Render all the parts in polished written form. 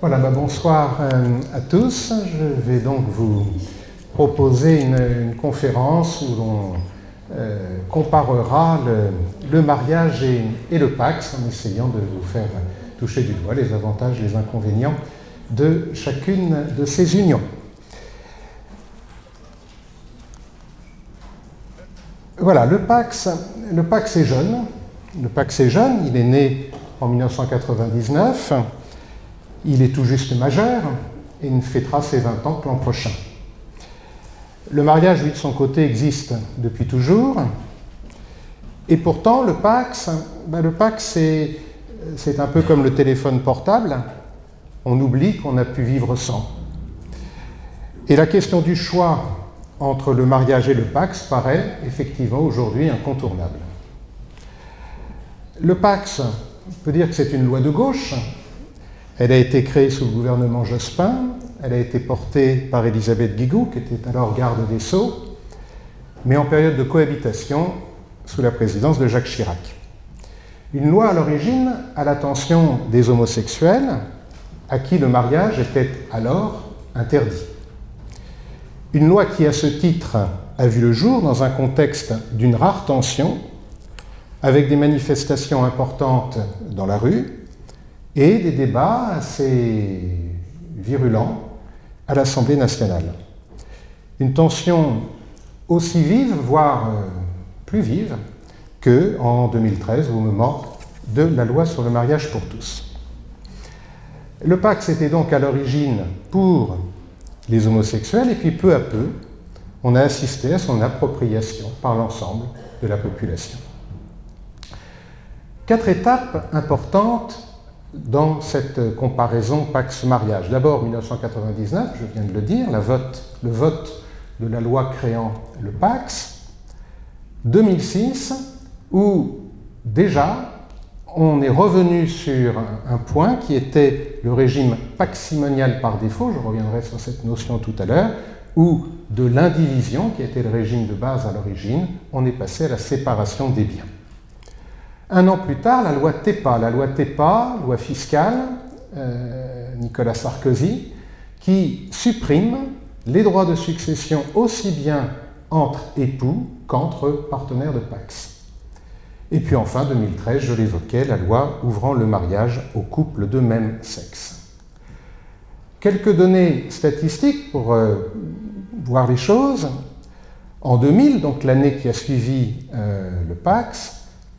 Voilà, bonsoir à tous. Je vais donc vous proposer une conférence où l'on comparera le mariage et le Pacs en essayant de vous faire toucher du doigt les avantages et les inconvénients de chacune de ces unions. Voilà, le Pacs est jeune. Le Pacs est jeune, il est né en 1999. Il est tout juste majeur et ne fêtera ses 20 ans que l'an prochain. Le mariage, lui, de son côté, existe depuis toujours. Et pourtant, le Pacs, c'est un peu comme le téléphone portable. On oublie qu'on a pu vivre sans. Et la question du choix entre le mariage et le Pacs paraît effectivement aujourd'hui incontournable. Le Pacs, on peut dire que c'est une loi de gauche. Elle a été créée sous le gouvernement Jospin, elle a été portée par Élisabeth Guigou, qui était alors garde des Sceaux, mais en période de cohabitation sous la présidence de Jacques Chirac. Une loi à l'origine à l'attention des homosexuels, à qui le mariage était alors interdit. Une loi qui, à ce titre, a vu le jour dans un contexte d'une rare tension, avec des manifestations importantes dans la rue, et des débats assez virulents à l'Assemblée nationale. Une tension aussi vive, voire plus vive, qu'en 2013, au moment de la loi sur le mariage pour tous. Le Pacs était donc à l'origine pour les homosexuels, et puis peu à peu, on a assisté à son appropriation par l'ensemble de la population. 4 étapes importantes dans cette comparaison Pacs-mariage. D'abord, 1999, je viens de le dire, le vote de la loi créant le Pacs. 2006, où déjà on est revenu sur un point qui était le régime pacsimonial par défaut, je reviendrai sur cette notion tout à l'heure, où de l'indivision, qui était le régime de base à l'origine, on est passé à la séparation des biens. Un an plus tard, la loi TEPA, loi fiscale, Nicolas Sarkozy, qui supprime les droits de succession aussi bien entre époux qu'entre partenaires de Pacs. Et puis enfin, 2013, je l'évoquais, la loi ouvrant le mariage aux couples de même sexe. Quelques données statistiques pour voir les choses. En 2000, donc l'année qui a suivi le Pacs,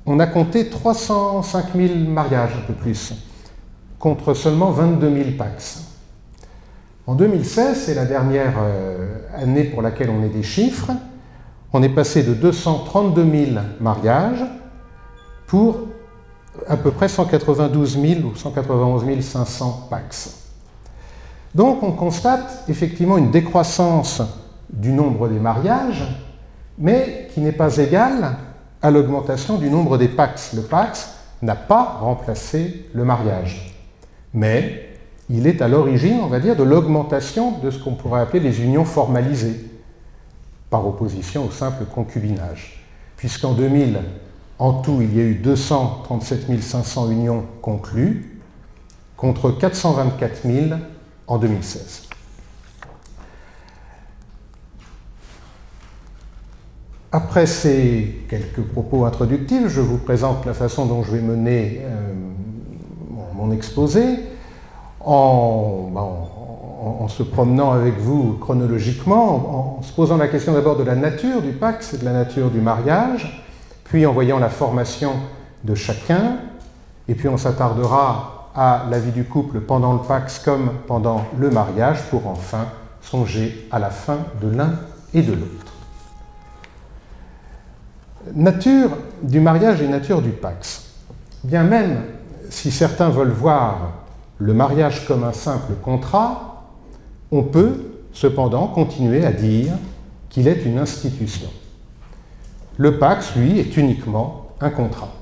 on a compté 305 000 mariages, un peu plus, contre seulement 22 000 Pacs. En 2016, c'est la dernière année pour laquelle on ait des chiffres, on est passé de 232 000 mariages pour à peu près 192 000 ou 191 500 Pacs. Donc on constate effectivement une décroissance du nombre des mariages, mais qui n'est pas égale à l'augmentation du nombre des Pacs. Le Pacs n'a pas remplacé le mariage, mais il est à l'origine, on va dire, de l'augmentation de ce qu'on pourrait appeler les unions formalisées, par opposition au simple concubinage. Puisqu'en 2000, en tout, il y a eu 237 500 unions conclues, contre 424 000 en 2016. Après ces quelques propos introductifs, je vous présente la façon dont je vais mener mon exposé en se promenant avec vous chronologiquement, en se posant la question d'abord de la nature du Pacs et de la nature du mariage, puis en voyant la formation de chacun, et puis on s'attardera à la vie du couple pendant le Pacs comme pendant le mariage, pour enfin songer à la fin de l'un et de l'autre. Nature du mariage et nature du Pacs. Bien même si certains veulent voir le mariage comme un simple contrat, on peut cependant continuer à dire qu'il est une institution. Le Pacs, lui, est uniquement un contrat.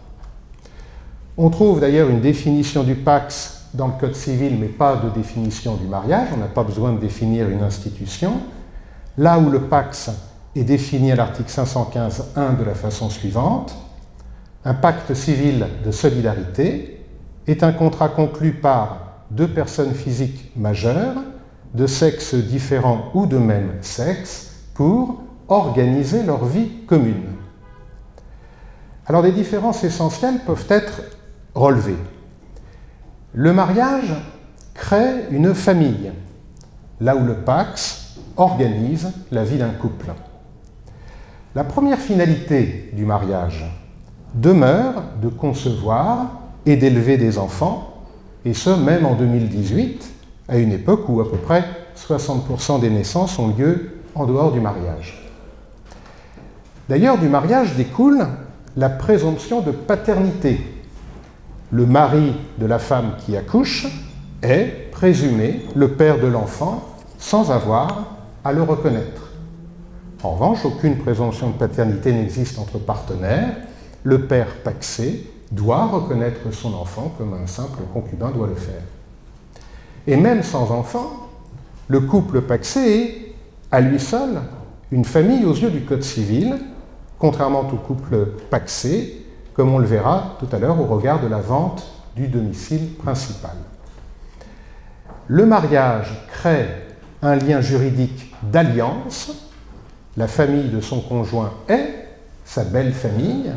On trouve d'ailleurs une définition du Pacs dans le Code civil, mais pas de définition du mariage. On n'a pas besoin de définir une institution. Là où le Pacs est défini à l'article 515.1 de la façon suivante: un pacte civil de solidarité est un contrat conclu par deux personnes physiques majeures, de sexe différent ou de même sexe, pour organiser leur vie commune. Alors des différences essentielles peuvent être relevées. Le mariage crée une famille, là où le pax organise la vie d'un couple. La première finalité du mariage demeure de concevoir et d'élever des enfants, et ce même en 2018, à une époque où à peu près 60% des naissances ont lieu en dehors du mariage. D'ailleurs, du mariage découle la présomption de paternité. Le mari de la femme qui accouche est présumé le père de l'enfant sans avoir à le reconnaître. En revanche, aucune présomption de paternité n'existe entre partenaires. Le père pacsé doit reconnaître son enfant comme un simple concubin doit le faire. Et même sans enfant, le couple pacsé est, à lui seul, une famille aux yeux du Code civil, contrairement au couple pacsé, comme on le verra tout à l'heure au regard de la vente du domicile principal. Le mariage crée un lien juridique d'alliance. La famille de son conjoint est sa belle famille,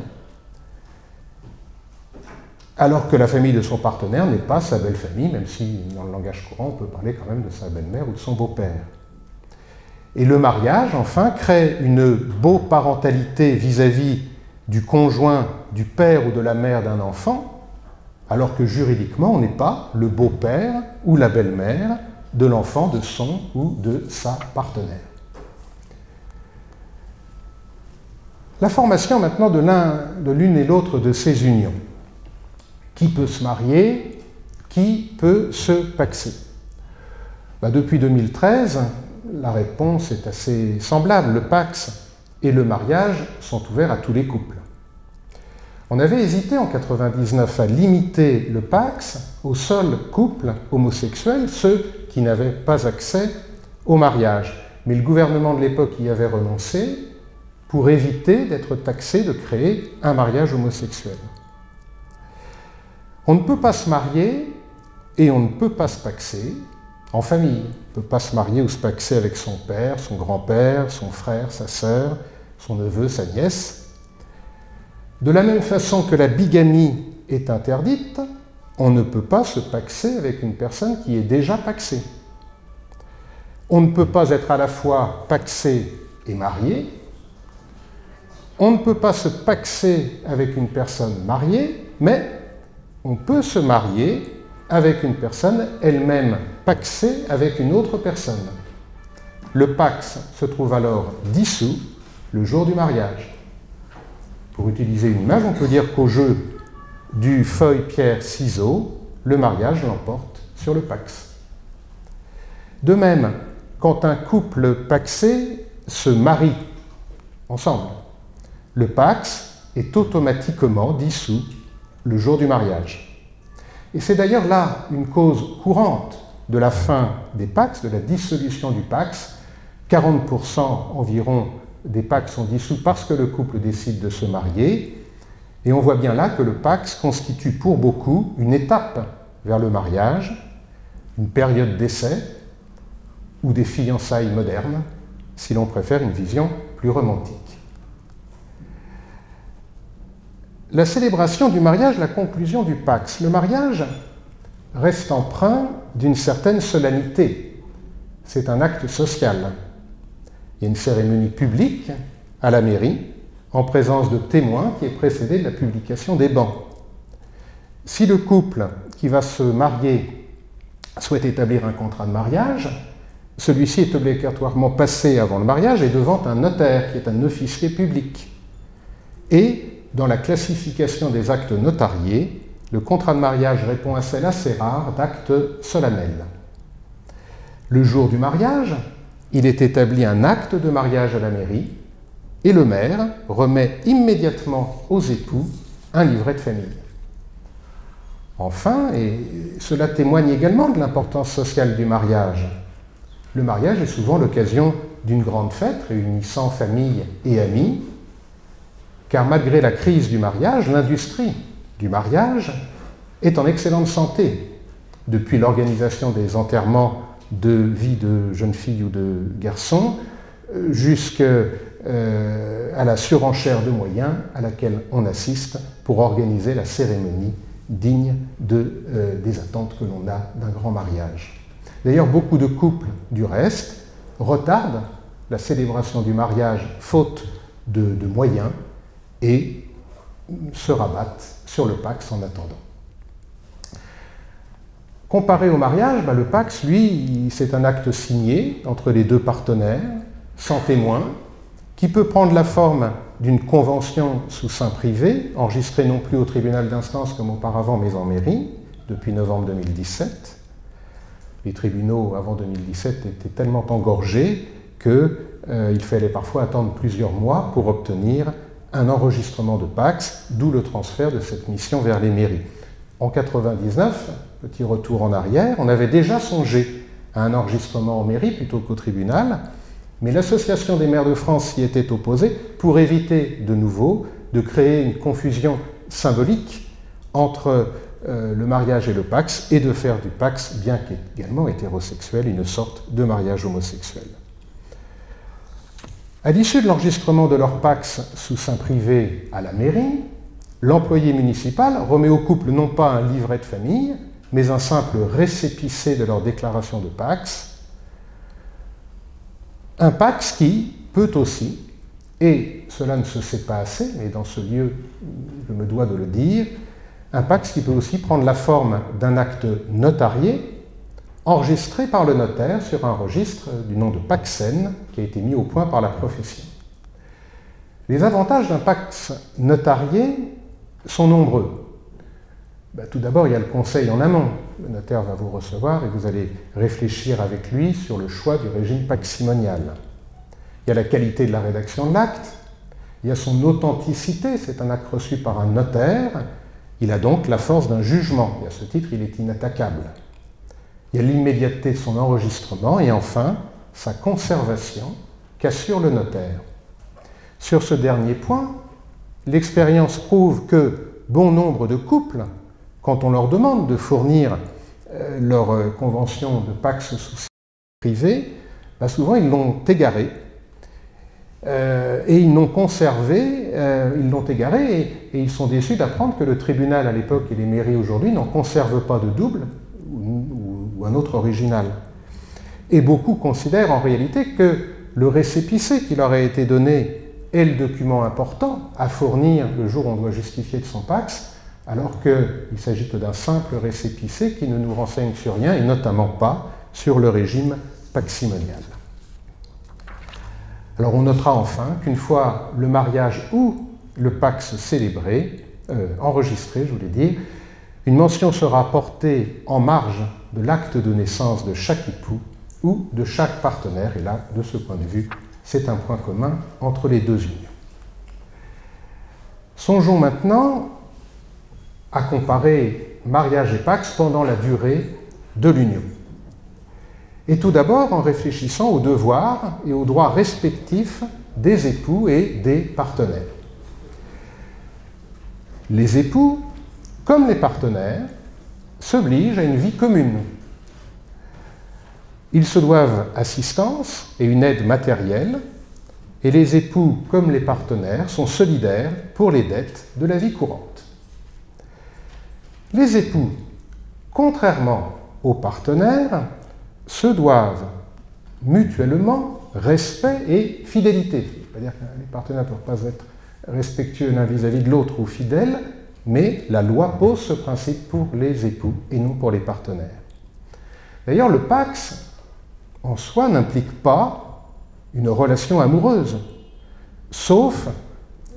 alors que la famille de son partenaire n'est pas sa belle famille, même si dans le langage courant on peut parler quand même de sa belle-mère ou de son beau-père. Et le mariage, enfin, crée une beau-parentalité vis-à-vis du conjoint, du père ou de la mère d'un enfant, alors que juridiquement, on n'est pas le beau-père ou la belle-mère de l'enfant de son ou de sa partenaire. La formation maintenant de l'une et l'autre de ces unions. Qui peut se marier? Qui peut se paxer? Depuis 2013, la réponse est assez semblable. Le pax et le mariage sont ouverts à tous les couples. On avait hésité en 1999 à limiter le pax aux seuls couples homosexuels, ceux qui n'avaient pas accès au mariage. Mais le gouvernement de l'époque y avait renoncé pour éviter d'être taxé de créer un mariage homosexuel. On ne peut pas se marier et on ne peut pas se paxer en famille. On ne peut pas se marier ou se paxer avec son père, son grand-père, son frère, sa sœur, son neveu, sa nièce. De la même façon que la bigamie est interdite, on ne peut pas se paxer avec une personne qui est déjà paxée. On ne peut pas être à la fois paxé et marié. On ne peut pas se paxer avec une personne mariée, mais on peut se marier avec une personne elle-même paxée avec une autre personne. Le pax se trouve alors dissous le jour du mariage. Pour utiliser une image, on peut dire qu'au jeu du feuille, pierre, ciseaux, le mariage l'emporte sur le pax. De même, quand un couple paxé se marie ensemble, le pax est automatiquement dissous le jour du mariage. Et c'est d'ailleurs là une cause courante de la fin des pax, de la dissolution du pax. 40% environ des pax sont dissous parce que le couple décide de se marier. Et on voit bien là que le pax constitue pour beaucoup une étape vers le mariage, une période d'essai ou des fiançailles modernes, si l'on préfère une vision plus romantique. La célébration du mariage, la conclusion du pax. Le mariage reste empreint d'une certaine solennité. C'est un acte social. Il y a une cérémonie publique à la mairie, en présence de témoins, qui est précédée de la publication des bans. Si le couple qui va se marier souhaite établir un contrat de mariage, celui-ci est obligatoirement passé avant le mariage et devant un notaire, qui est un officier public. Et dans la classification des actes notariés, le contrat de mariage répond à celle assez rare d'actes solennels. Le jour du mariage, il est établi un acte de mariage à la mairie et le maire remet immédiatement aux époux un livret de famille. Enfin, et cela témoigne également de l'importance sociale du mariage, le mariage est souvent l'occasion d'une grande fête réunissant famille et amis, car malgré la crise du mariage, l'industrie du mariage est en excellente santé. depuis l'organisation des enterrements de vie de jeunes filles ou de garçons, jusqu'à la surenchère de moyens à laquelle on assiste pour organiser la cérémonie digne des attentes que l'on a d'un grand mariage. D'ailleurs, beaucoup de couples, du reste, retardent la célébration du mariage faute de moyens et se rabattent sur le Pacs en attendant. Comparé au mariage, le Pacs, lui, c'est un acte signé entre les deux partenaires, sans témoin, qui peut prendre la forme d'une convention sous seing privé, enregistrée non plus au tribunal d'instance comme auparavant, mais en mairie, depuis novembre 2017. Les tribunaux, avant 2017, étaient tellement engorgés qu'il fallait parfois attendre plusieurs mois pour obtenir un enregistrement de Pacs, d'où le transfert de cette mission vers les mairies. En 1999, petit retour en arrière, on avait déjà songé à un enregistrement en mairie plutôt qu'au tribunal, mais l'Association des maires de France s'y était opposée pour éviter de nouveau de créer une confusion symbolique entre le mariage et le Pacs et de faire du Pacs, bien qu'également hétérosexuel, une sorte de mariage homosexuel. À l'issue de l'enregistrement de leur Pacs sous seing privé à la mairie, l'employé municipal remet au couple non pas un livret de famille, mais un simple récépissé de leur déclaration de Pacs. Un Pacs qui peut aussi, et cela ne se sait pas assez, mais dans ce lieu, je me dois de le dire, un Pacs qui peut aussi prendre la forme d'un acte notarié, enregistré par le notaire sur un registre du nom de Pacsène, qui a été mis au point par la profession. Les avantages d'un Pacs notarié sont nombreux. Tout d'abord, il y a le conseil en amont. Le notaire va vous recevoir et vous allez réfléchir avec lui sur le choix du régime pacsimonial. Il y a la qualité de la rédaction de l'acte, il y a son authenticité, c'est un acte reçu par un notaire, il a donc la force d'un jugement, et à ce titre, il est inattaquable. Il y a l'immédiateté de son enregistrement et enfin, sa conservation qu'assure le notaire. Sur ce dernier point, l'expérience prouve que bon nombre de couples, quand on leur demande de fournir leur convention de Pacs sous seing privé, souvent ils l'ont égaré. Et ils l'ont conservé, ils l'ont égaré, et ils sont déçus d'apprendre que le tribunal à l'époque et les mairies aujourd'hui n'en conservent pas de double ou un autre original. Et beaucoup considèrent en réalité que le récépissé qui leur a été donné est le document important à fournir le jour où on doit justifier de son Pacs, alors qu'il s'agit que d'un simple récépissé qui ne nous renseigne sur rien, et notamment pas sur le régime pacsimonial. Alors on notera enfin qu'une fois le mariage ou le Pacs célébré, enregistré, je voulais dire, une mention sera portée en marge de l'acte de naissance de chaque époux ou de chaque partenaire, et là, de ce point de vue, c'est un point commun entre les deux unions. Songeons maintenant à comparer mariage et Pacs pendant la durée de l'union. Et tout d'abord en réfléchissant aux devoirs et aux droits respectifs des époux et des partenaires. Les époux, comme les partenaires, s'obligent à une vie commune. Ils se doivent assistance et une aide matérielle, et les époux, comme les partenaires, sont solidaires pour les dettes de la vie courante. Les époux, contrairement aux partenaires, se doivent mutuellement respect et fidélité. C'est-à-dire que les partenaires ne peuvent pas être respectueux l'un vis-à-vis de l'autre ou fidèles, mais la loi pose ce principe pour les époux et non pour les partenaires. D'ailleurs, le Pacs, en soi, n'implique pas une relation amoureuse, sauf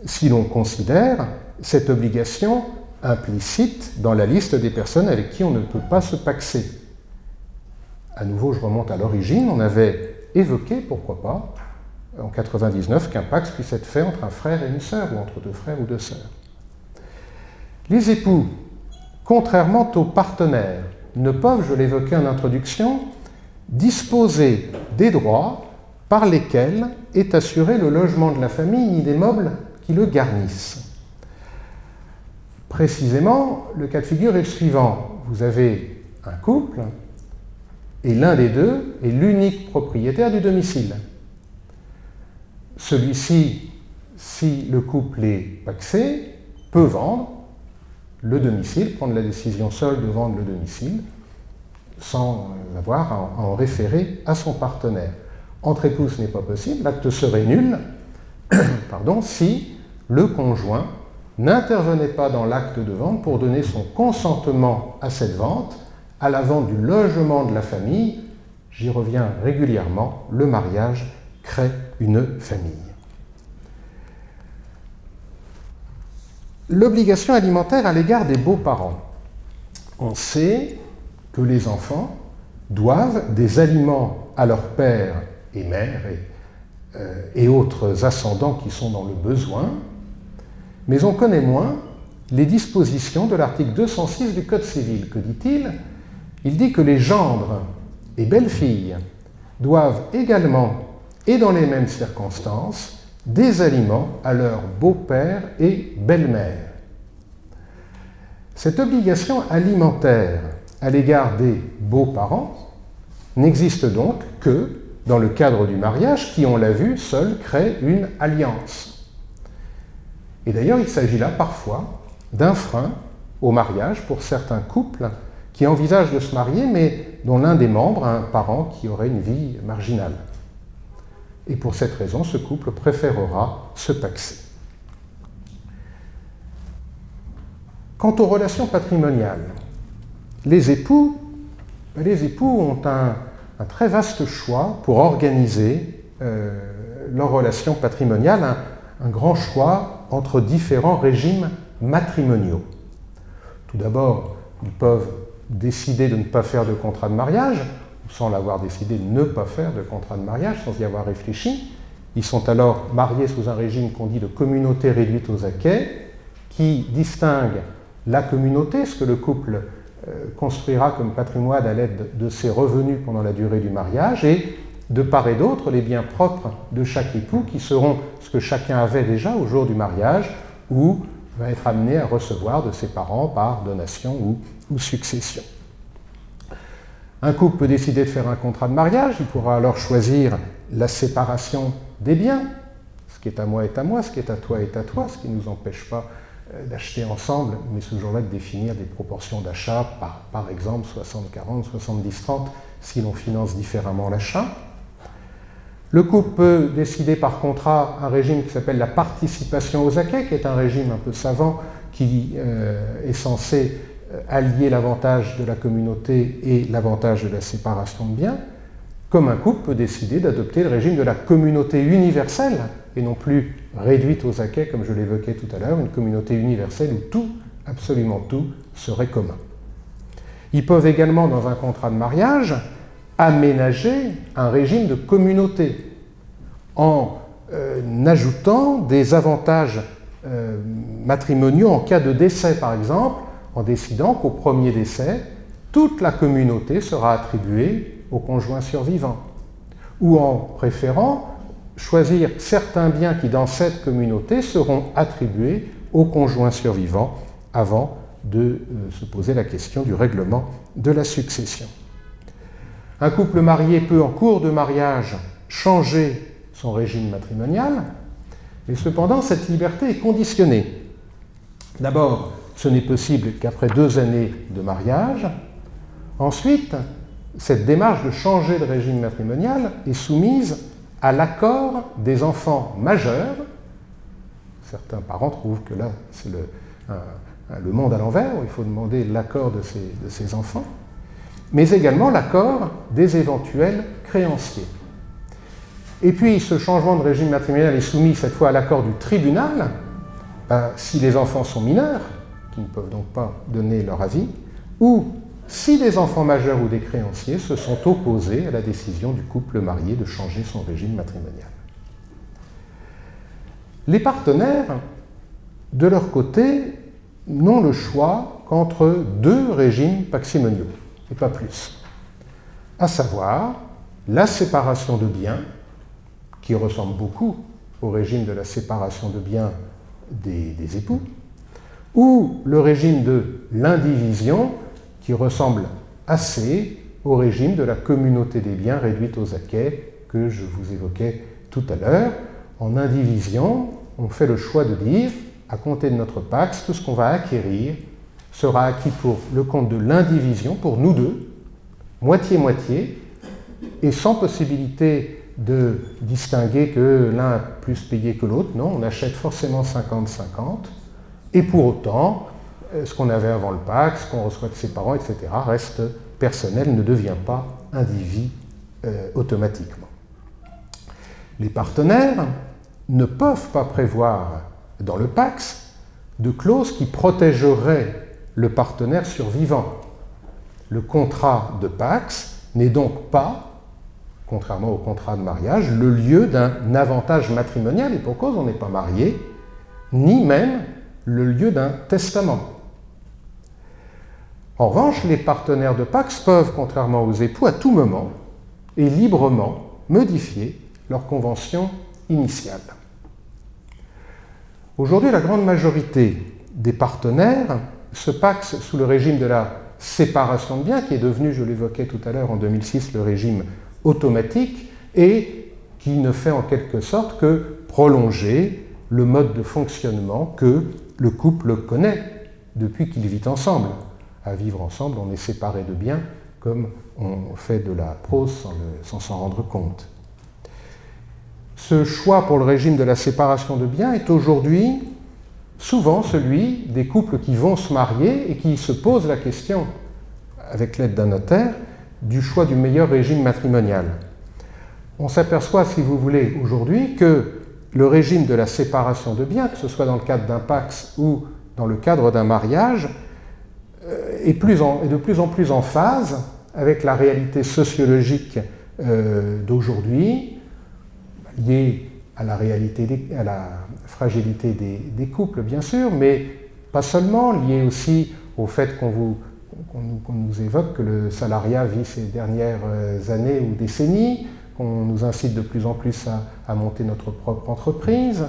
si l'on considère cette obligation implicite dans la liste des personnes avec qui on ne peut pas se paxer. À nouveau, je remonte à l'origine, on avait évoqué, pourquoi pas, en 1999, qu'un Pacs puisse être fait entre un frère et une sœur, ou entre deux frères ou deux sœurs. Les époux, contrairement aux partenaires, ne peuvent, je l'évoquais en introduction, disposer des droits par lesquels est assuré le logement de la famille, ni des meubles qui le garnissent. Précisément, le cas de figure est le suivant. Vous avez un couple et l'un des deux est l'unique propriétaire du domicile. Celui-ci, si le couple est pacsé, peut vendre le domicile, prendre la décision seule de vendre le domicile, sans avoir à en référer à son partenaire. Entre époux, ce n'est pas possible, l'acte serait nul si le conjoint n'intervenait pas dans l'acte de vente pour donner son consentement à cette vente, à la vente du logement de la famille. J'y reviens régulièrement, le mariage crée une famille. L'obligation alimentaire à l'égard des beaux-parents. On sait que les enfants doivent des aliments à leur père et mère et autres ascendants qui sont dans le besoin, mais on connaît moins les dispositions de l'article 206 du Code civil. Que dit-il? Il dit que les gendres et belles-filles doivent également, et dans les mêmes circonstances, des aliments à leur beau-père et belle-mère. Cette obligation alimentaire à l'égard des beaux-parents n'existe donc que dans le cadre du mariage qui, on l'a vu, seul crée une alliance. Et d'ailleurs, il s'agit là parfois d'un frein au mariage pour certains couples qui envisagent de se marier, mais dont l'un des membres a un parent qui aurait une vie marginale. Et pour cette raison, ce couple préférera se paxer. Quant aux relations patrimoniales, les époux ont un très vaste choix pour organiser leurs relations patrimoniales, un grand choix entre différents régimes matrimoniaux. Tout d'abord, ils peuvent décider de ne pas faire de contrat de mariage, sans l'avoir décidé de ne pas faire de contrat de mariage, sans y avoir réfléchi. Ils sont alors mariés sous un régime qu'on dit de communauté réduite aux acquêts, qui distingue la communauté, ce que le couple construira comme patrimoine à l'aide de ses revenus pendant la durée du mariage, et de part et d'autre les biens propres de chaque époux, qui seront ce que chacun avait déjà au jour du mariage, ou va être amené à recevoir de ses parents par donation ou succession. Un couple peut décider de faire un contrat de mariage, il pourra alors choisir la séparation des biens. Ce qui est à moi est à moi, ce qui est à toi est à toi, ce qui ne nous empêche pas d'acheter ensemble, mais ce jour-là de définir des proportions d'achat, par exemple 60-40, 70-30, si l'on finance différemment l'achat. Le couple peut décider par contrat un régime qui s'appelle la participation aux acquêts, qui est un régime un peu savant qui est censé allier l'avantage de la communauté et l'avantage de la séparation de biens, comme un couple peut décider d'adopter le régime de la communauté universelle, et non plus réduite aux acquêts, comme je l'évoquais tout à l'heure, une communauté universelle où tout, absolument tout, serait commun. Ils peuvent également, dans un contrat de mariage, aménager un régime de communauté en ajoutant des avantages matrimoniaux en cas de décès, par exemple, en décidant qu'au premier décès, toute la communauté sera attribuée au conjoint survivant, ou en préférant choisir certains biens qui, dans cette communauté, seront attribués au conjoint survivant avant de se poser la question du règlement de la succession. Un couple marié peut, en cours de mariage, changer son régime matrimonial, mais cependant, cette liberté est conditionnée. D'abord, ce n'est possible qu'après 2 années de mariage. Ensuite, cette démarche de changer de régime matrimonial est soumise à l'accord des enfants majeurs. Certains parents trouvent que là, c'est le monde à l'envers, où il faut demander l'accord de ces enfants, mais également l'accord des éventuels créanciers. Et puis, ce changement de régime matrimonial est soumis cette fois à l'accord du tribunal, si les enfants sont mineurs, qui ne peuvent donc pas donner leur avis, ou si des enfants majeurs ou des créanciers se sont opposés à la décision du couple marié de changer son régime matrimonial. Les partenaires, de leur côté, n'ont le choix qu'entre 2 régimes paximoniaux, et pas plus, à savoir la séparation de biens, qui ressemble beaucoup au régime de la séparation de biens des époux, ou le régime de l'indivision, qui ressemble assez au régime de la communauté des biens réduite aux acquets que je vous évoquais tout à l'heure. En indivision, on fait le choix de dire, à compter de notre pax, tout ce qu'on va acquérir sera acquis pour le compte de l'indivision, pour nous deux, moitié-moitié, et sans possibilité de distinguer que l'un a plus payé que l'autre. Non, on achète forcément 50-50, et pour autant, ce qu'on avait avant le pax, ce qu'on reçoit de ses parents, etc., reste personnel, ne devient pas indivis automatiquement. Les partenaires ne peuvent pas prévoir dans le pax de clauses qui protégeraient le partenaire survivant. Le contrat de pax n'est donc pas, contrairement au contrat de mariage, le lieu d'un avantage matrimonial, et pour cause on n'est pas marié, ni même le lieu d'un testament. En revanche, les partenaires de pax peuvent, contrairement aux époux, à tout moment et librement modifier leur convention initiale. Aujourd'hui, la grande majorité des partenaires se paxent sous le régime de la séparation de biens, qui est devenu, je l'évoquais tout à l'heure en 2006, le régime automatique, et qui ne fait en quelque sorte que prolonger le mode de fonctionnement que le couple connaît depuis qu'il vit ensemble. À vivre ensemble, on est séparé de biens, comme on fait de la prose sans s'en rendre compte. Ce choix pour le régime de la séparation de biens est aujourd'hui souvent celui des couples qui vont se marier et qui se posent la question, avec l'aide d'un notaire, du choix du meilleur régime matrimonial. On s'aperçoit, si vous voulez, aujourd'hui que le régime de la séparation de biens, que ce soit dans le cadre d'un pax ou dans le cadre d'un mariage, est de plus en plus en phase avec la réalité sociologique d'aujourd'hui, liée à la réalité, à la fragilité des couples, bien sûr, mais pas seulement, liée aussi au fait qu'on nous évoque que le salariat vit ces dernières années ou décennies, qu'on nous incite de plus en plus à monter notre propre entreprise,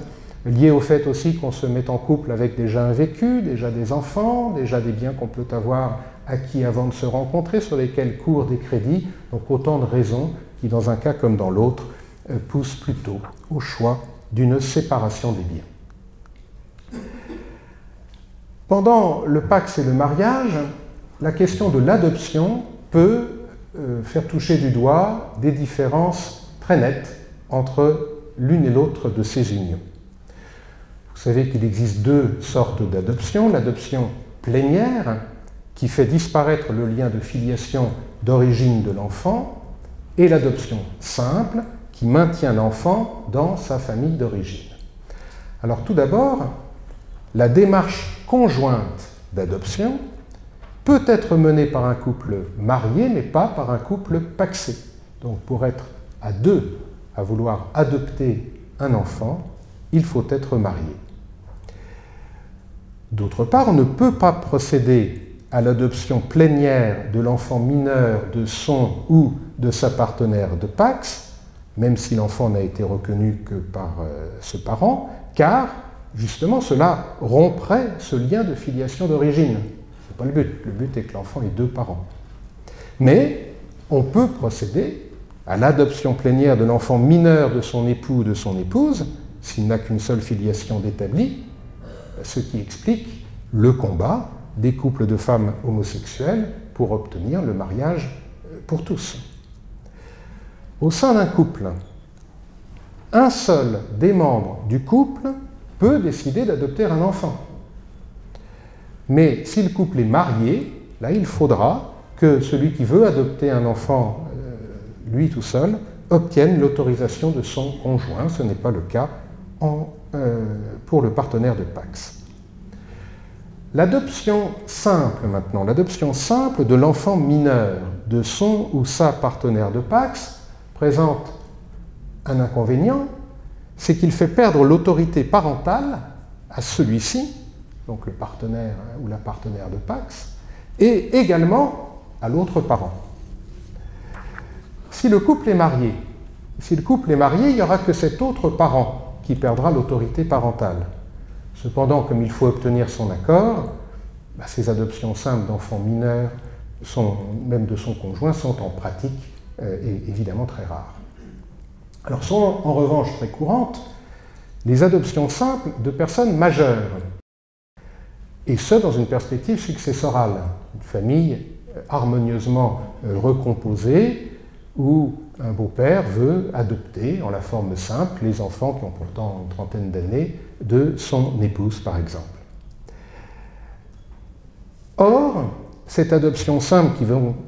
lié au fait aussi qu'on se met en couple avec déjà un vécu, déjà des enfants, déjà des biens qu'on peut avoir acquis avant de se rencontrer, sur lesquels courent des crédits. Donc autant de raisons qui, dans un cas comme dans l'autre, poussent plutôt au choix d'une séparation des biens. Pendant le pax et le mariage, la question de l'adoption peut faire toucher du doigt des différences très nettes entre l'une et l'autre de ces unions. Vous savez qu'il existe deux sortes d'adoption. L'adoption plénière, qui fait disparaître le lien de filiation d'origine de l'enfant, et l'adoption simple, qui maintient l'enfant dans sa famille d'origine. Alors tout d'abord, la démarche conjointe d'adoption peut être menée par un couple marié, mais pas par un couple paxé. Donc pour être à deux à vouloir adopter un enfant, il faut être marié. D'autre part, on ne peut pas procéder à l'adoption plénière de l'enfant mineur de son ou de sa partenaire de pax, même si l'enfant n'a été reconnu que par ce parent, car justement cela romprait ce lien de filiation d'origine. Ce n'est pas le but. Le but est que l'enfant ait deux parents. Mais on peut procéder à l'adoption plénière de l'enfant mineur de son époux ou de son épouse, s'il n'a qu'une seule filiation d'établi, ce qui explique le combat des couples de femmes homosexuelles pour obtenir le mariage pour tous. Au sein d'un couple, un seul des membres du couple peut décider d'adopter un enfant. Mais si le couple est marié, là il faudra que celui qui veut adopter un enfant, lui tout seul, obtienne l'autorisation de son conjoint. Ce n'est pas le cas pour le partenaire de pax. L'adoption simple maintenant, l'adoption simple de l'enfant mineur de son ou sa partenaire de pax présente un inconvénient, c'est qu'il fait perdre l'autorité parentale à celui-ci, donc le partenaire ou la partenaire de pax, et également à l'autre parent. Si le couple est marié, il n'y aura que cet autre parent qui perdra l'autorité parentale. Cependant, comme il faut obtenir son accord, ces adoptions simples d'enfants mineurs même de son conjoint, sont en pratique évidemment très rares. Alors sont en revanche très courantes les adoptions simples de personnes majeures, et ce dans une perspective successorale, une famille harmonieusement recomposée où un beau-père veut adopter en la forme simple les enfants qui ont pourtant une trentaine d'années de son épouse par exemple. Or, cette adoption simple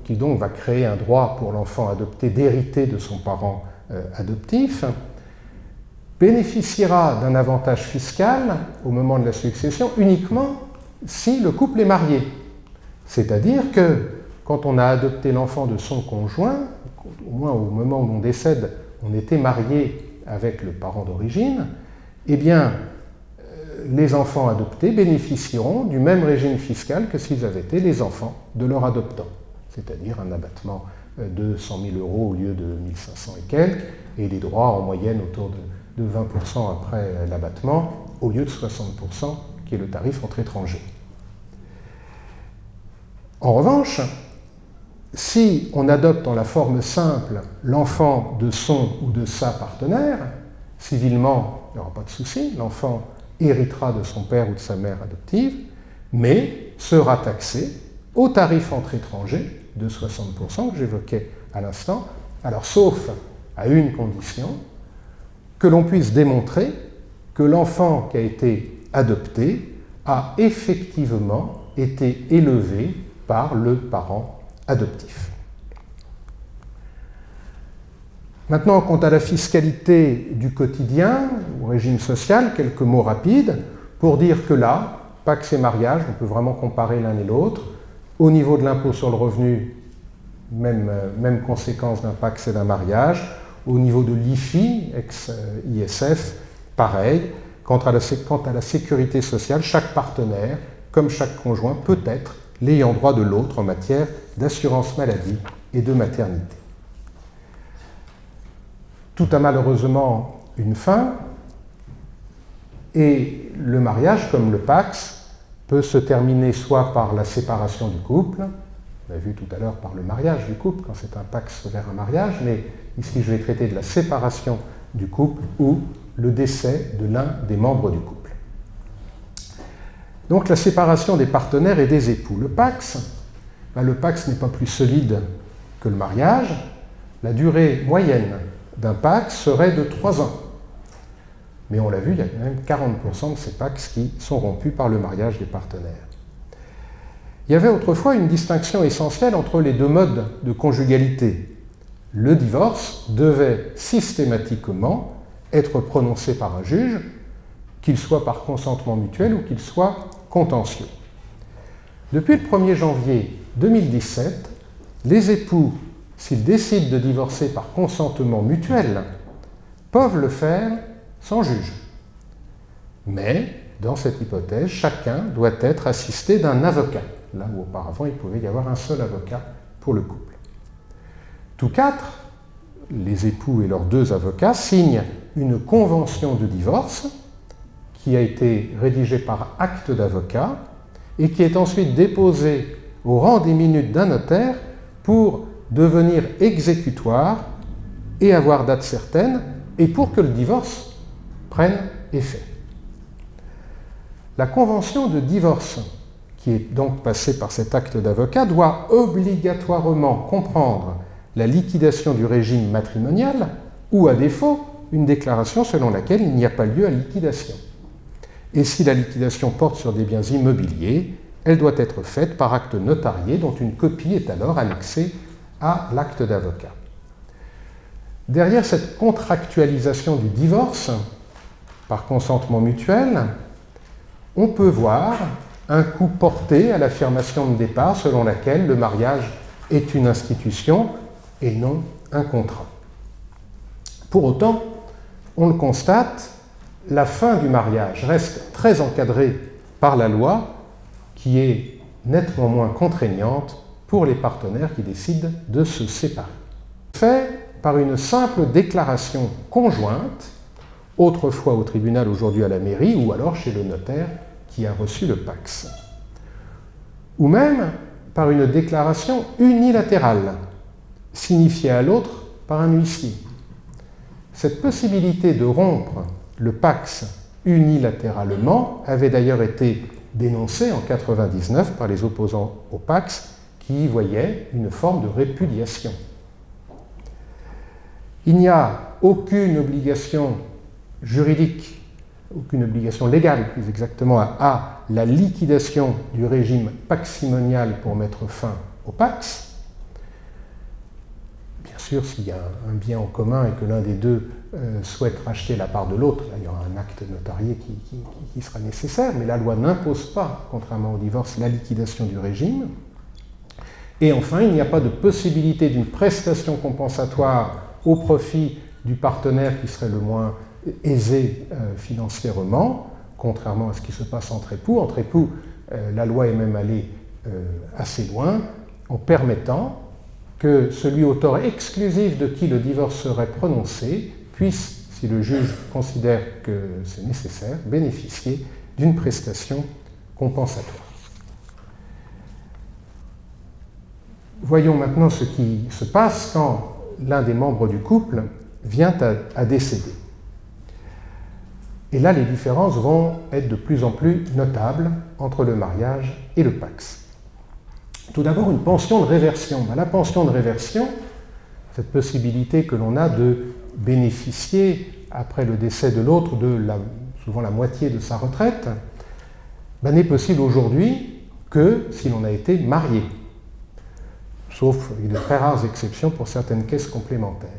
qui donc va créer un droit pour l'enfant adopté d'hériter de son parent adoptif bénéficiera d'un avantage fiscal au moment de la succession uniquement si le couple est marié. C'est-à-dire que quand on a adopté l'enfant de son conjoint, au moins au moment où on décède, on était marié avec le parent d'origine, eh bien, les enfants adoptés bénéficieront du même régime fiscal que s'ils avaient été les enfants de leur adoptant, c'est-à-dire un abattement de 100 000 € au lieu de 1 500 et quelques, et des droits en moyenne autour de 20% après l'abattement, au lieu de 60%, qui est le tarif entre étrangers. En revanche, si on adopte en la forme simple l'enfant de son ou de sa partenaire, civilement, il n'y aura pas de souci, l'enfant héritera de son père ou de sa mère adoptive, mais sera taxé au tarif entre étrangers de 60% que j'évoquais à l'instant, alors sauf à une condition, que l'on puisse démontrer que l'enfant qui a été adopté a effectivement été élevé par le parent adoptif. Maintenant, quant à la fiscalité du quotidien, au régime social, quelques mots rapides pour dire que là, Pacs et mariage, on peut vraiment comparer l'un et l'autre. Au niveau de l'impôt sur le revenu, même conséquence d'un Pacs et d'un mariage. Au niveau de l'IFI, ex-ISF, pareil. Quant à la sécurité sociale, chaque partenaire, comme chaque conjoint, peut être l'ayant droit de l'autre en matière d'assurance maladie et de maternité. Tout a malheureusement une fin, et le mariage, comme le Pacs, peut se terminer soit par la séparation du couple, on a vu tout à l'heure par le mariage du couple, quand c'est un Pacs vers un mariage, mais ici je vais traiter de la séparation du couple ou le décès de l'un des membres du couple. Donc la séparation des partenaires et des époux. Le Pacs n'est pas plus solide que le mariage. La durée moyenne d'un Pacs serait de 3 ans. Mais on l'a vu, il y a quand même 40% de ces Pacs qui sont rompus par le mariage des partenaires. Il y avait autrefois une distinction essentielle entre les deux modes de conjugalité. Le divorce devait systématiquement être prononcé par un juge, qu'il soit par consentement mutuel ou qu'il soit contentieux. Depuis le 1er janvier 2017, les époux, s'ils décident de divorcer par consentement mutuel, peuvent le faire sans juge. Mais, dans cette hypothèse, chacun doit être assisté d'un avocat, là où auparavant il pouvait y avoir un seul avocat pour le couple. Tous quatre, les époux et leurs 2 avocats, signent une convention de divorce qui a été rédigée par acte d'avocat et qui est ensuite déposée au rang des minutes d'un notaire pour devenir exécutoire et avoir date certaine, et pour que le divorce prenne effet. La convention de divorce, qui est donc passée par cet acte d'avocat, doit obligatoirement comprendre la liquidation du régime matrimonial ou, à défaut, une déclaration selon laquelle il n'y a pas lieu à liquidation. Et si la liquidation porte sur des biens immobiliers, elle doit être faite par acte notarié dont une copie est alors annexée à l'acte d'avocat. Derrière cette contractualisation du divorce par consentement mutuel, on peut voir un coup porté à l'affirmation de départ selon laquelle le mariage est une institution et non un contrat. Pour autant, on le constate, la fin du mariage reste très encadrée par la loi, qui est nettement moins contraignante pour les partenaires qui décident de se séparer. Fait par une simple déclaration conjointe, autrefois au tribunal, aujourd'hui à la mairie, ou alors chez le notaire qui a reçu le Pacs. Ou même par une déclaration unilatérale, signifiée à l'autre par un huissier. Cette possibilité de rompre le pax unilatéralement avait d'ailleurs été dénoncée en 1999 par les opposants au pax qui y voyaient une forme de répudiation. Il n'y a aucune obligation juridique, aucune obligation légale, plus exactement, à la liquidation du régime paximonial pour mettre fin au pax. Bien sûr, s'il y a un bien en commun et que l'un des deux souhaite racheter la part de l'autre, il y aura un acte notarié qui sera nécessaire, mais la loi n'impose pas, contrairement au divorce, la liquidation du régime. Et enfin, il n'y a pas de possibilité d'une prestation compensatoire au profit du partenaire qui serait le moins aisé financièrement, contrairement à ce qui se passe entre époux. Entre époux, la loi est même allée assez loin en permettant que celui au tort exclusif de qui le divorce serait prononcé puisse, si le juge considère que c'est nécessaire, bénéficier d'une prestation compensatoire. Voyons maintenant ce qui se passe quand l'un des membres du couple vient à décéder. Et là, les différences vont être de plus en plus notables entre le mariage et le pax. Tout d'abord, une pension de réversion. La pension de réversion, cette possibilité que l'on a de bénéficier, après le décès de l'autre, de souvent la moitié de sa retraite, n'est possible aujourd'hui que si l'on a été marié, sauf de très rares exceptions pour certaines caisses complémentaires.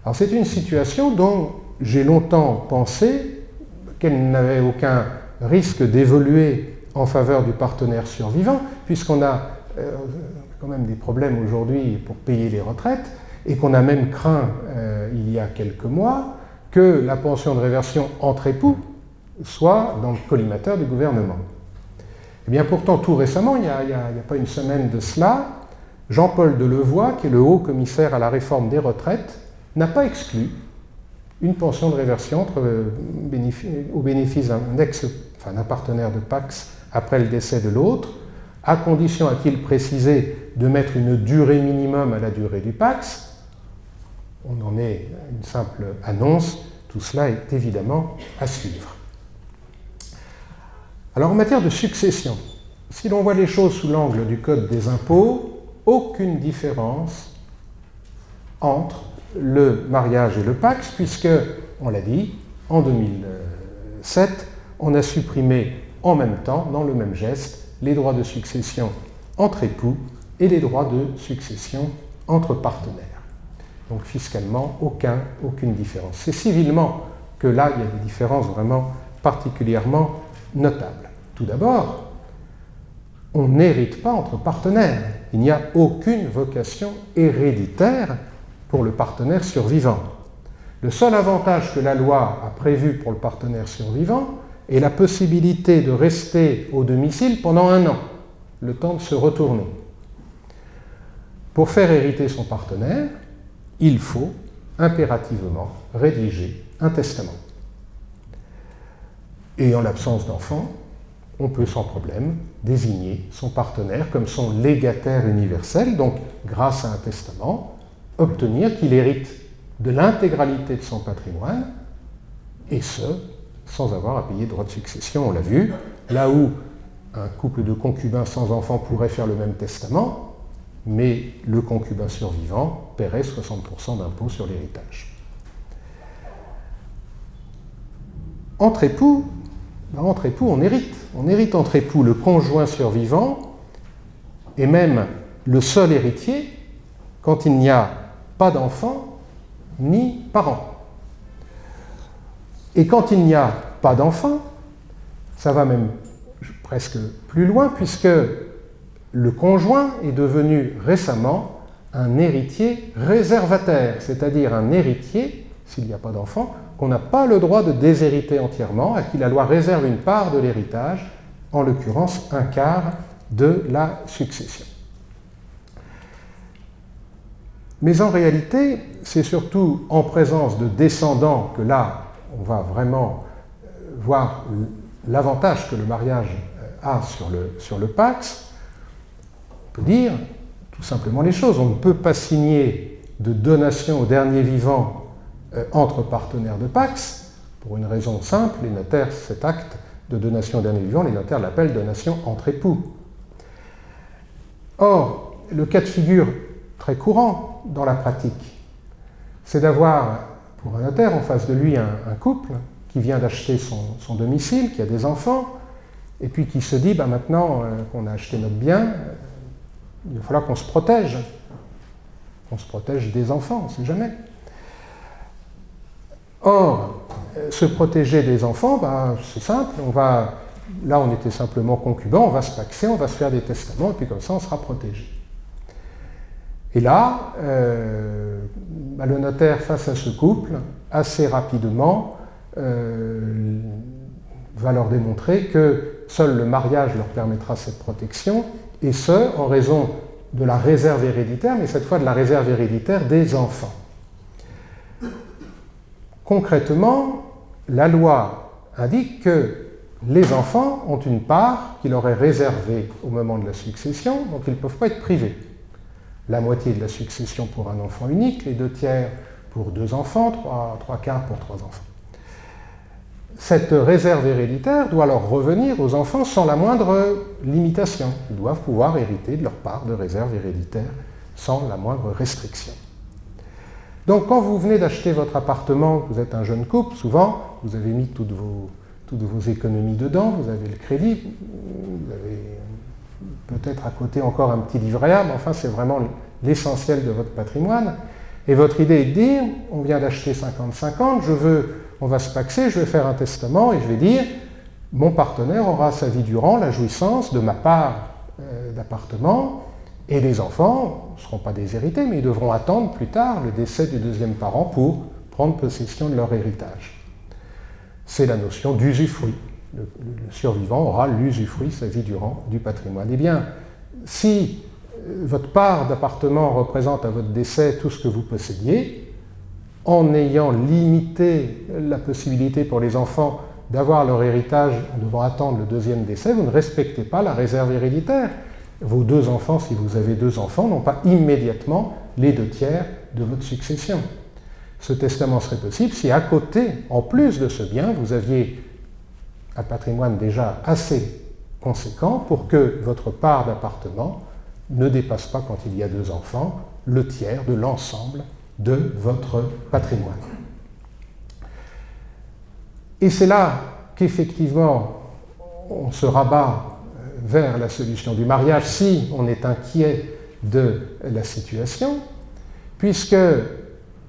Alors c'est une situation dont j'ai longtemps pensé qu'elle n'avait aucun risque d'évoluer en faveur du partenaire survivant, puisqu'on a quand même des problèmes aujourd'hui pour payer les retraites, et qu'on a même craint il y a quelques mois que la pension de réversion entre époux soit dans le collimateur du gouvernement. Eh bien pourtant, tout récemment, il n'y a pas une semaine de cela, Jean-Paul Delevoye, qui est le haut commissaire à la réforme des retraites, n'a pas exclu une pension de réversion au bénéfice d'un partenaire de pax après le décès de l'autre, à condition, a-t-il précisé, de mettre une durée minimum à la durée du pax. On en est une simple annonce, tout cela est évidemment à suivre. Alors en matière de succession, si l'on voit les choses sous l'angle du Code des impôts, aucune différence entre le mariage et le pax, puisque, on l'a dit, en 2007, on a supprimé en même temps, dans le même geste, les droits de succession entre époux et les droits de succession entre partenaires. Donc fiscalement, aucune différence. C'est civilement que là, il y a des différences vraiment particulièrement notables. Tout d'abord, on n'hérite pas entre partenaires. Il n'y a aucune vocation héréditaire pour le partenaire survivant. Le seul avantage que la loi a prévu pour le partenaire survivant est la possibilité de rester au domicile pendant 1 an, le temps de se retourner. Pour faire hériter son partenaire, il faut impérativement rédiger un testament. Et en l'absence d'enfant, on peut sans problème désigner son partenaire comme son légataire universel, donc grâce à un testament, obtenir qu'il hérite de l'intégralité de son patrimoine, et ce, sans avoir à payer de droits de succession, on l'a vu, là où un couple de concubins sans enfants pourrait faire le même testament, mais le concubin survivant paierait 60% d'impôt sur l'héritage. Entre époux, on hérite. On hérite entre époux le conjoint survivant et même le seul héritier quand il n'y a pas d'enfant ni parents. Et quand il n'y a pas d'enfant, ça va même presque plus loin, puisque le conjoint est devenu récemment un héritier réservataire, c'est-à-dire un héritier, s'il n'y a pas d'enfant, qu'on n'a pas le droit de déshériter entièrement, à qui la loi réserve une part de l'héritage, en l'occurrence 1/4 de la succession. Mais en réalité, c'est surtout en présence de descendants que là, on va vraiment voir l'avantage que le mariage a sur le pax. On peut dire tout simplement les choses. On ne peut pas signer de donation au dernier vivant entre partenaires de Pacs, pour une raison simple, les notaires, cet acte de donation au dernier vivant, les notaires l'appellent donation entre époux. Or, le cas de figure très courant dans la pratique, c'est d'avoir, pour un notaire, en face de lui un couple qui vient d'acheter son domicile, qui a des enfants, et puis qui se dit, maintenant qu'on a acheté notre bien, il va falloir qu'on se protège des enfants, on ne sait jamais. Or, se protéger des enfants, c'est simple, là on était simplement concubins, on va se paxer, on va se faire des testaments, et puis comme ça on sera protégé. Et là, le notaire, face à ce couple, assez rapidement, va leur démontrer que seul le mariage leur permettra cette protection, et ce, en raison de la réserve héréditaire, mais cette fois de la réserve héréditaire des enfants. Concrètement, la loi indique que les enfants ont une part qui leur est réservée au moment de la succession, donc ils ne peuvent pas être privés. La moitié de la succession pour un enfant unique, les 2/3 pour 2 enfants, 3/4 pour 3 enfants. Cette réserve héréditaire doit alors revenir aux enfants sans la moindre limitation. Ils doivent pouvoir hériter de leur part de réserve héréditaire sans la moindre restriction. Donc quand vous venez d'acheter votre appartement, vous êtes un jeune couple, souvent vous avez mis toutes vos économies dedans, vous avez le crédit, vous avez peut-être à côté encore un petit livret A, mais enfin c'est vraiment l'essentiel de votre patrimoine. Et votre idée est de dire, on vient d'acheter 50-50, on va se paxer, je vais faire un testament et je vais dire, mon partenaire aura sa vie durant la jouissance de ma part d'appartement, et les enfants ne seront pas déshérités, mais ils devront attendre plus tard le décès du deuxième parent pour prendre possession de leur héritage. C'est la notion d'usufruit. Le survivant aura l'usufruit, sa vie durant, du patrimoine. Eh bien, si votre part d'appartement représente à votre décès tout ce que vous possédiez, en ayant limité la possibilité pour les enfants d'avoir leur héritage en devant attendre le deuxième décès, vous ne respectez pas la réserve héréditaire. Vos 2 enfants, si vous avez 2 enfants, n'ont pas immédiatement les 2/3 de votre succession. Ce testament serait possible si à côté, en plus de ce bien, vous aviez un patrimoine déjà assez conséquent pour que votre part d'appartement ne dépasse pas, quand il y a 2 enfants, le tiers de l'ensemble de votre patrimoine. Et c'est là qu'effectivement on se rabat vers la solution du mariage si on est inquiet de la situation, puisque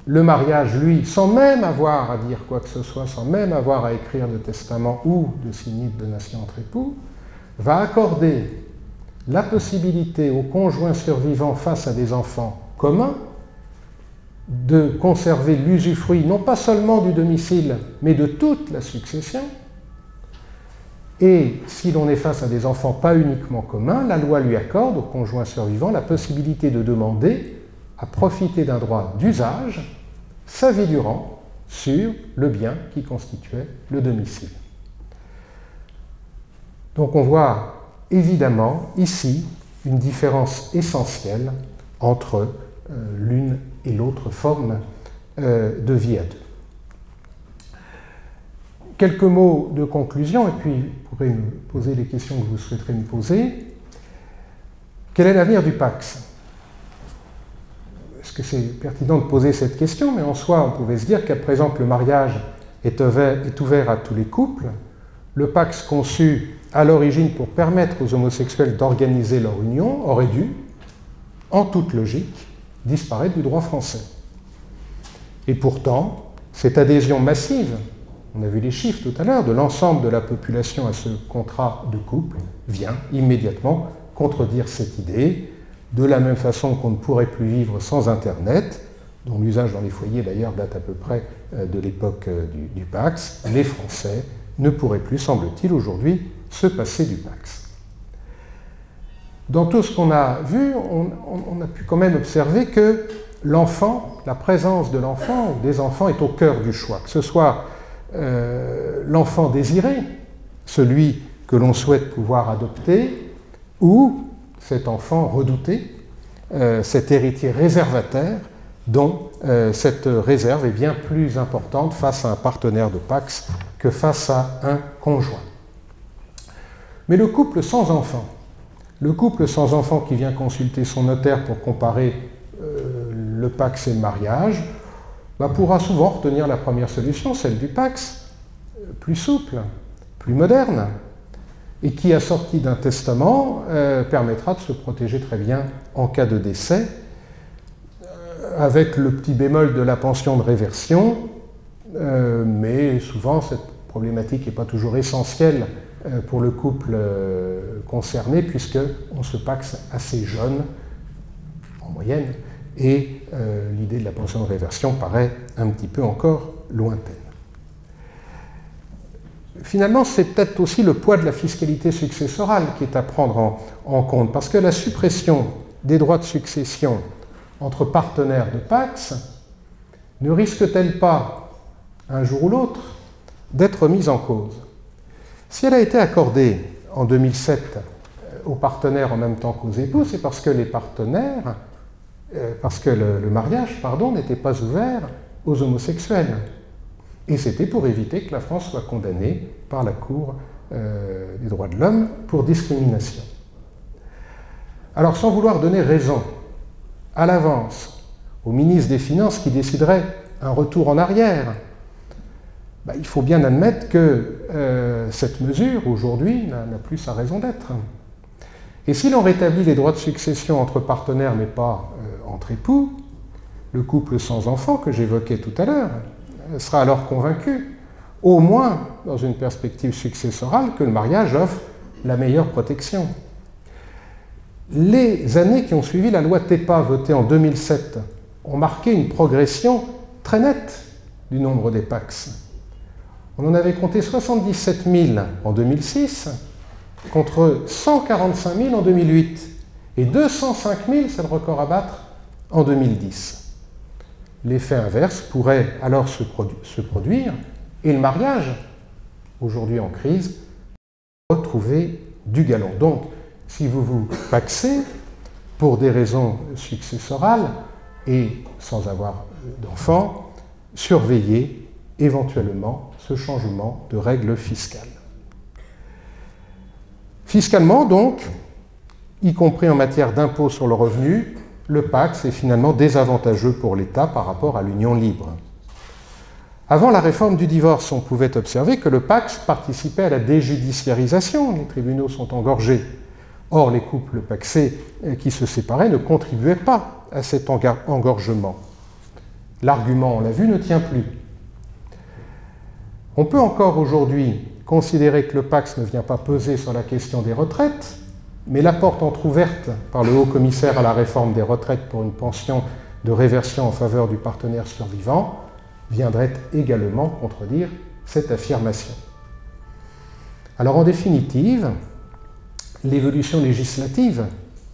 le mariage, lui, sans même avoir à dire quoi que ce soit, sans même avoir à écrire de testament ou de signer de donation entre époux, va accorder la possibilité aux conjoints survivants face à des enfants communs de conserver l'usufruit, non pas seulement du domicile, mais de toute la succession. Et si l'on est face à des enfants pas uniquement communs, la loi lui accorde aux conjoints survivants la possibilité de demander à profiter d'un droit d'usage sa vie durant sur le bien qui constituait le domicile. Donc on voit évidemment ici une différence essentielle entre l'une et l'autre forme de vie à 2. Quelques mots de conclusion, et puis vous pourrez me poser les questions que vous souhaiterez me poser. Quel est l'avenir du Pacs? Est-ce que c'est pertinent de poser cette question? Mais en soi, on pouvait se dire qu'à présent que le mariage est ouvert à tous les couples, le Pacs conçu à l'origine pour permettre aux homosexuels d'organiser leur union aurait dû, en toute logique, disparaître du droit français. Et pourtant, cette adhésion massive, on a vu les chiffres tout à l'heure, de l'ensemble de la population à ce contrat de couple, vient immédiatement contredire cette idée, de la même façon qu'on ne pourrait plus vivre sans Internet, dont l'usage dans les foyers d'ailleurs date à peu près de l'époque du Pacs. Les Français ne pourraient plus, semble-t-il, aujourd'hui se passer du Pacs. Dans tout ce qu'on a vu, on a pu quand même observer que l'enfant, la présence de l'enfant ou des enfants est au cœur du choix, que ce soit l'enfant désiré, celui que l'on souhaite pouvoir adopter, ou cet enfant redouté, cet héritier réservataire, dont cette réserve est bien plus importante face à un partenaire de Pacs que face à un conjoint. Mais le couple sans enfant qui vient consulter son notaire pour comparer le Pacs et le mariage, pourra souvent retenir la première solution, celle du Pacs, plus souple, plus moderne, et qui, assortie d'un testament, permettra de se protéger très bien en cas de décès, avec le petit bémol de la pension de réversion, mais souvent cette problématique n'est pas toujours essentielle pour le couple concerné, puisqu'on se paxe assez jeune, en moyenne, et l'idée de la pension de réversion paraît un petit peu encore lointaine. Finalement, c'est peut-être aussi le poids de la fiscalité successorale qui est à prendre en compte, parce que la suppression des droits de succession entre partenaires de Pacs ne risque-t-elle pas, un jour ou l'autre, d'être mise en cause? Si elle a été accordée en 2007 aux partenaires en même temps qu'aux époux, c'est parce que les partenaires, parce que le mariage, n'était pas ouvert aux homosexuels. Et c'était pour éviter que la France soit condamnée par la Cour des droits de l'homme pour discrimination. Alors, sans vouloir donner raison à l'avance au ministre des Finances qui déciderait un retour en arrière, il faut bien admettre que cette mesure, aujourd'hui, n'a plus sa raison d'être. Et si l'on rétablit les droits de succession entre partenaires, mais pas entre époux, le couple sans enfant que j'évoquais tout à l'heure sera alors convaincu, au moins dans une perspective successorale, que le mariage offre la meilleure protection. Les années qui ont suivi la loi TEPA votée en 2007 ont marqué une progression très nette du nombre des Pacs. On en avait compté 77 000 en 2006, contre 145 000 en 2008, et 205 000, c'est le record à battre, en 2010. L'effet inverse pourrait alors se produire, et le mariage, aujourd'hui en crise, retrouver du galon. Donc, si vous vous pacsez pour des raisons successorales et sans avoir d'enfants, surveillez éventuellement ce changement de règles fiscales. Fiscalement, donc, y compris en matière d'impôt sur le revenu, le Pacs est finalement désavantageux pour l'État par rapport à l'union libre. Avant la réforme du divorce, on pouvait observer que le Pacs participait à la déjudiciarisation. Les tribunaux sont engorgés. Or, les couples pacsés qui se séparaient ne contribuaient pas à cet engorgement. L'argument, on l'a vu, ne tient plus. On peut encore aujourd'hui considérer que le Pacs ne vient pas peser sur la question des retraites, mais la porte entrouverte par le haut-commissaire à la réforme des retraites pour une pension de réversion en faveur du partenaire survivant viendrait également contredire cette affirmation. Alors en définitive, l'évolution législative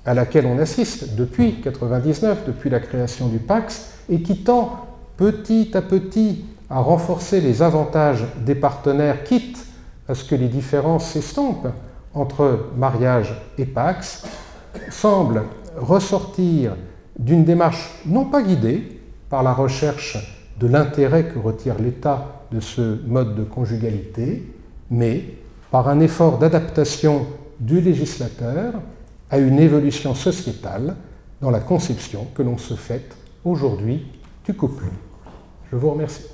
à laquelle on assiste depuis 1999, depuis la création du Pacs, et qui tend petit à petit à renforcer les avantages des partenaires, quitte à ce que les différences s'estompent entre mariage et Pacs, semble ressortir d'une démarche non pas guidée par la recherche de l'intérêt que retire l'État de ce mode de conjugalité, mais par un effort d'adaptation du législateur à une évolution sociétale dans la conception que l'on se fait aujourd'hui du couple. Je vous remercie.